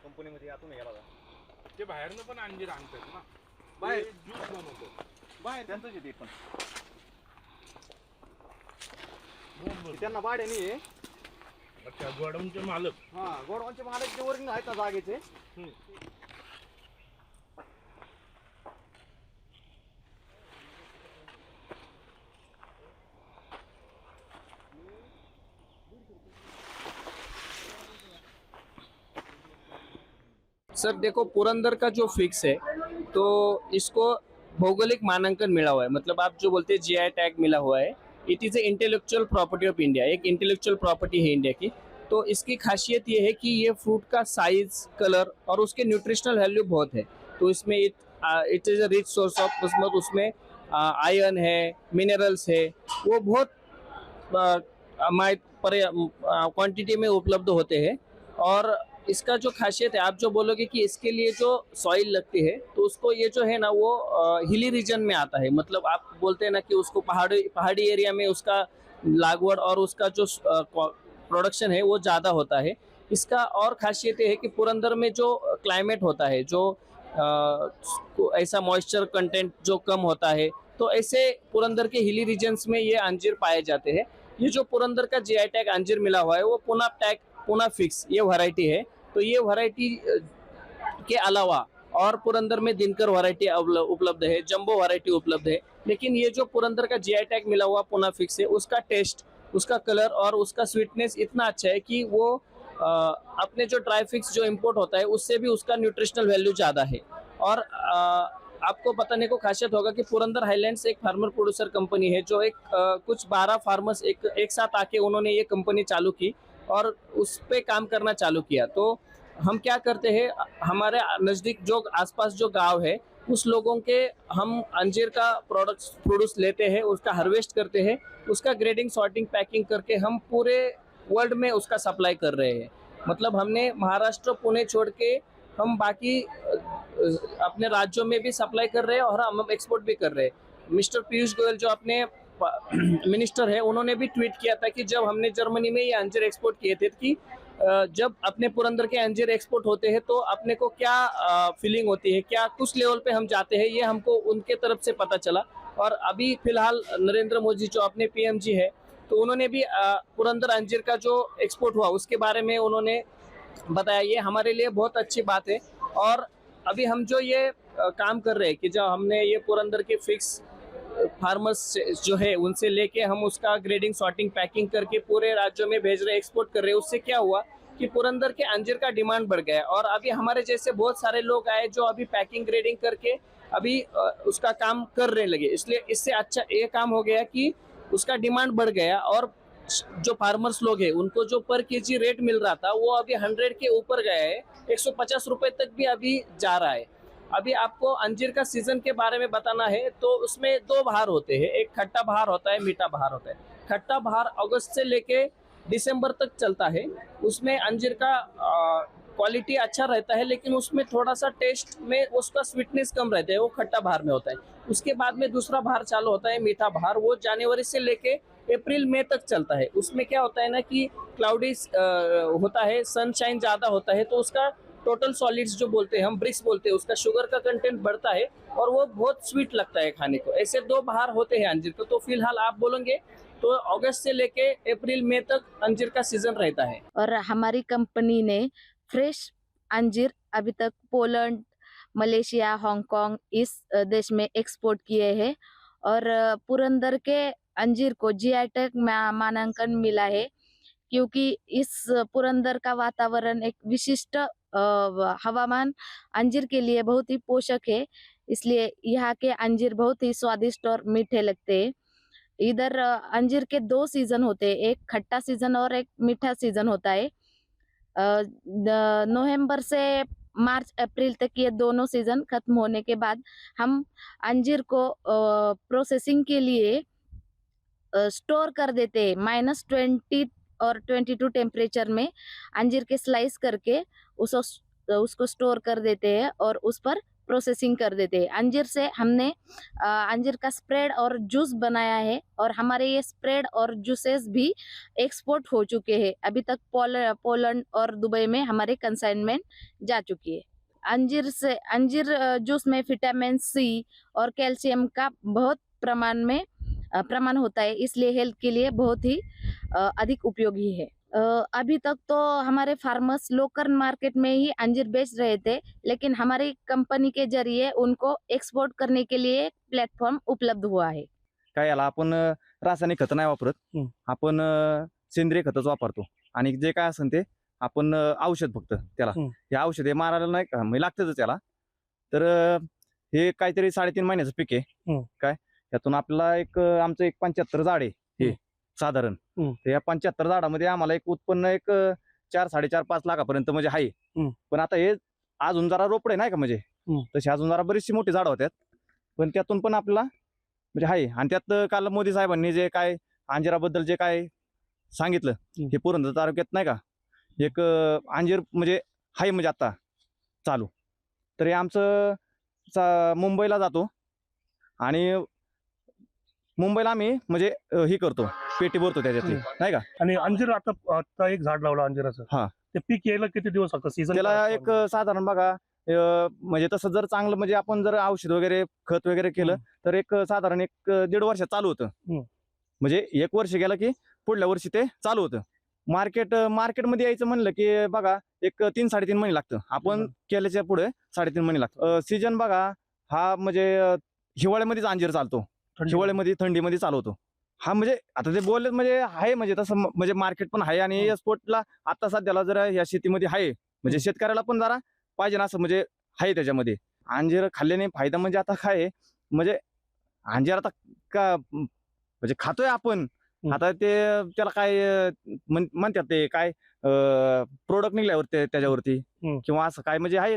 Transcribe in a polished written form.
कंपनीमध्ये आतून गेला होता. ते बाहेरनं पण अंजीर आणतात ना, बाहेर ज्यूस बनवतात बाहेर त्यांचंच आहे ते पण. बरोबर. त्यांना भाड्याने आहे. अच्छा, गोडाऊनचे मालक. हा, गोडवानचे मालक जे ओरिजिनल आहेत ना जागेचे. सर देखो, पुरंदर का जो फिक्स है तो इसको भौगोलिक मानांकन मिला हुआ है, मतलब आप जो बोलते हैं जीआई टैग मिला हुआ है. It is a intellectual property of India, एक इंटेलेक्चुअल प्रॉपर्टी है इंडिया की. तो इसकी खासियत ये है कि ये फ्रूट का साइज, कलर और उसके न्यूट्रिशनल वैल्यू बहुत है. तो इसमें it is a rich source of, उसमें आयरन है, मिनरल्स है, वो बहुत क्वांटिटी में उपलब्ध होते हैं. और इसका जो खासियत है, आप जो बोलोगे कि इसके लिए जो सॉइल लगती है तो उसको ये जो है ना वो हिली रीजन में आता है. मतलब आप बोलते हैं ना कि उसको पहाड़ी एरिया में उसका लागवड़ और उसका जो प्रोडक्शन है वो ज़्यादा होता है. इसका और खासियत ये है कि पुरंदर में जो क्लाइमेट होता है, जो ऐसा मॉइस्चर कंटेंट जो कम होता है, तो ऐसे पुरंदर के हिली रीजन्स में ये अंजीर पाए जाते हैं. ये जो पुरंदर का जीआई टैग अंजीर मिला हुआ है वो पूना फिक्स ये वैरायटी है. तो ये वैरायटी के अलावा और पुरंदर में दिनकर वैरायटी उपलब्ध है, जंबो वैरायटी उपलब्ध है. लेकिन ये जो पुरंदर का जीआई टैग मिला हुआ पूना फिक्स है, उसका टेस्ट, उसका कलर और उसका स्वीटनेस इतना अच्छा है कि वो अपने जो ड्राई फिक्स जो इंपोर्ट होता है उससे भी उसका न्यूट्रिशनल वैल्यू ज़्यादा है. और आपको बताने को खासियत होगा कि पुरंदर हाईलैंड्स एक फार्मर प्रोड्यूसर कंपनी है, जो कुछ 12 फार्मर्स एक साथ आके उन्होंने ये कंपनी चालू की और उस पे काम करना चालू किया. तो हम क्या करते हैं, हमारे नज़दीक जो आसपास जो गांव है उस लोगों के हम अंजीर का प्रोड्यूस लेते हैं, उसका हार्वेस्ट करते हैं, उसका ग्रेडिंग, सॉर्टिंग, पैकिंग करके हम पूरे वर्ल्ड में उसका सप्लाई कर रहे हैं. मतलब हमने महाराष्ट्र, पुणे छोड़ के हम बाकी अपने राज्यों में भी सप्लाई कर रहे हैं और हम एक्सपोर्ट भी कर रहे हैं. मिस्टर पीयूष गोयल जो अपने मिनिस्टर है, उन्होंने भी ट्वीट किया था कि जब हमने जर्मनी में ये अंजीर एक्सपोर्ट किए थे कि जब अपने पुरंदर के अंजीर एक्सपोर्ट होते हैं तो अपने को क्या फीलिंग होती है, क्या कुछ लेवल पे हम जाते हैं, ये हमको उनके तरफ से पता चला. और अभी फिलहाल नरेंद्र मोदी जो अपने पीएमजी है, तो उन्होंने भी पुरंदर अंजीर का जो एक्सपोर्ट हुआ उसके बारे में उन्होंने बताया. ये हमारे लिए बहुत अच्छी बात है. और अभी हम जो ये काम कर रहे हैं कि जब हमने ये पुरंदर के फिक्स फार्मर्स जो है उनसे लेके हम उसका ग्रेडिंग, सॉर्टिंग, पैकिंग करके पूरे राज्यों में भेज रहे, एक्सपोर्ट कर रहे हैं. उससे क्या हुआ कि पुरंदर के अंजीर का डिमांड बढ़ गया. और अभी हमारे जैसे बहुत सारे लोग आए जो अभी पैकिंग, ग्रेडिंग करके अभी उसका काम करने लगे. इसलिए इससे अच्छा ये काम हो गया कि उसका डिमांड बढ़ गया. और जो फार्मर्स लोग हैं उनको जो पर केजी रेट मिल रहा था वो अभी 100 के ऊपर गया है, 150 रुपए तक भी अभी जा रहा है. अभी आपको अंजीर का सीजन के बारे में बताना है तो उसमें 2 बहार होते हैं, एक खट्टा बहार होता है, मीठा बहार होता है. खट्टा बहार अगस्त से लेके दिसंबर तक चलता है. उसमें अंजीर का क्वालिटी अच्छा रहता है, लेकिन उसमें थोड़ा सा टेस्ट में उसका स्वीटनेस कम रहता है, वो खट्टा बहार में होता है. उसके बाद में दूसरा बहार चालू होता है, मीठा बहार. वो जनवरी से लेके अप्रैल मई तक चलता है. उसमें क्या होता है ना कि क्लाउडी होता है, सनशाइन ज़्यादा होता है, तो उसका टोटल सॉलिड्स जो बोलते हैं हम, ब्रिक्स बोलते हैं, उसका शुगर का कंटेंट बढ़ता है और वो बहुत स्वीट लगता है खाने को. ऐसे 2 बहार होते हैं अंजीर को. तो फिलहाल आप बोलेंगे तो अगस्त से लेके अप्रैल मई तक अंजीर का सीजन रहता है. और हमारी कंपनी ने फ्रेश अंजीर अभी तक पोलैंड, मलेशिया, हांगकांग इस देश में एक्सपोर्ट किए हैं. और पुरंदर के अंजीर को जीआई टैग मानांकन मिला है, क्योंकि इस पुरंदर का वातावरण एक विशिष्ट हवामान अंजीर के लिए बहुत ही पोषक है. इसलिए यहाँ के अंजीर बहुत ही स्वादिष्ट और मीठे लगते हैं. इधर अंजीर के 2 सीजन होते हैं, एक खट्टा सीजन और एक मीठा सीजन होता है. नवंबर से मार्च, अप्रैल तक ये दोनों सीजन खत्म होने के बाद हम अंजीर को प्रोसेसिंग के लिए स्टोर कर देते हैं. -20 और 22 टेम्परेचर में अंजीर के स्लाइस करके उसको स्टोर कर देते हैं और उस पर प्रोसेसिंग कर देते हैं। अंजीर से हमने अंजीर का स्प्रेड और जूस बनाया है और हमारे ये स्प्रेड और जूसेस भी एक्सपोर्ट हो चुके हैं। अभी तक पोलैंड और दुबई में हमारे कंसाइनमेंट जा चुकी है। अंजीर जूस में विटामिन सी और कैल्शियम का बहुत प्रमाण होता है, इसलिए हेल्थ के लिए बहुत ही अधिक उपयोगी है। अभी तक तो हमारे फार्मर्स लोकल मार्केट में ही अंजीर बेच रहे थे, लेकिन हमारी कंपनी के जरिए उनको एक्सपोर्ट करने के लिए प्लेटफॉर्म उपलब्ध हुआ है। काय याला आपण रासायनिक खतं नाही वापरत, आपण सेंद्रिय खतच वापरतो आणि जे काय असेल ते आपण औषध फक्त त्याला हे औषध हे मारायला नाही का म्हणजे लागतच त्याला. तर हे काहीतरी 3.5 महिन्याचं पीक आहे. काय त्यातून आपल्याला एक आमचं एक 75 झाड आहे हे साधारण. तर या 75 झाडामध्ये आम्हाला एक उत्पन्न एक 4-4.5 लाखापर्यंत म्हणजे आहे. पण आता हे अजून जरा रोपडे नाही का म्हणजे तशी अजून जरा बरीचशी मोठी झाडं होत्यात, पण त्यातून पण आपल्याला म्हणजे आहे. आणि त्यात काल मोदी साहेबांनी जे काय अंजिराबद्दल जे काय सांगितलं हे पुरंदर तालुक्यात नाही का एक अंजीर म्हणजे आहे म्हणजे आता चालू. तर हे आमचं मुंबईला जातो आणि मुंबईला आम्ही म्हणजे ही करतो, पेटी भरतो त्याच्यातली नाही का. आणि अंजीर आता एक झाड लावलं अंजिराचं, हा. ते पीक यायला किती दिवस लागतात सीझन? त्याला एक साधारण बघा म्हणजे तसं जर चांगलं म्हणजे आपण जर औषध वगैरे खत वगैरे केलं तर एक साधारण 1-1.5 वर्षात चालू होतं. म्हणजे 1 वर्ष गेलं की पुढल्या वर्षी ते चालू होतं. मार्केटमध्ये यायचं म्हणलं की बघा एक 3-3.5 महिने लागतं. आपण केल्याच्या पुढे 3.5 महिने लागतं. सीजन बघा हा म्हणजे हिवाळ्यामध्येच अंजीर चालतो, हिवाळ्यामध्ये थंडीमध्ये चालवतो हा. म्हणजे आता ते बोलले म्हणजे आहे म्हणजे तसं म्हणजे मार्केट पण आहे आणि एक्सपोर्टला आता सध्याला जरा या शेतीमध्ये आहे म्हणजे शेतकऱ्याला पण जरा पाहिजे ना असं म्हणजे आहे त्याच्यामध्ये. अंजीर खाल्ल्याने फायदा म्हणजे आता काय आहे म्हणजे अंजीर आता का म्हणजे खातोय आपण आता ते त्याला काय म्हणतात ते काय प्रोडक्ट निघल्यावर त्याच्यावरती किंवा असं काय म्हणजे आहे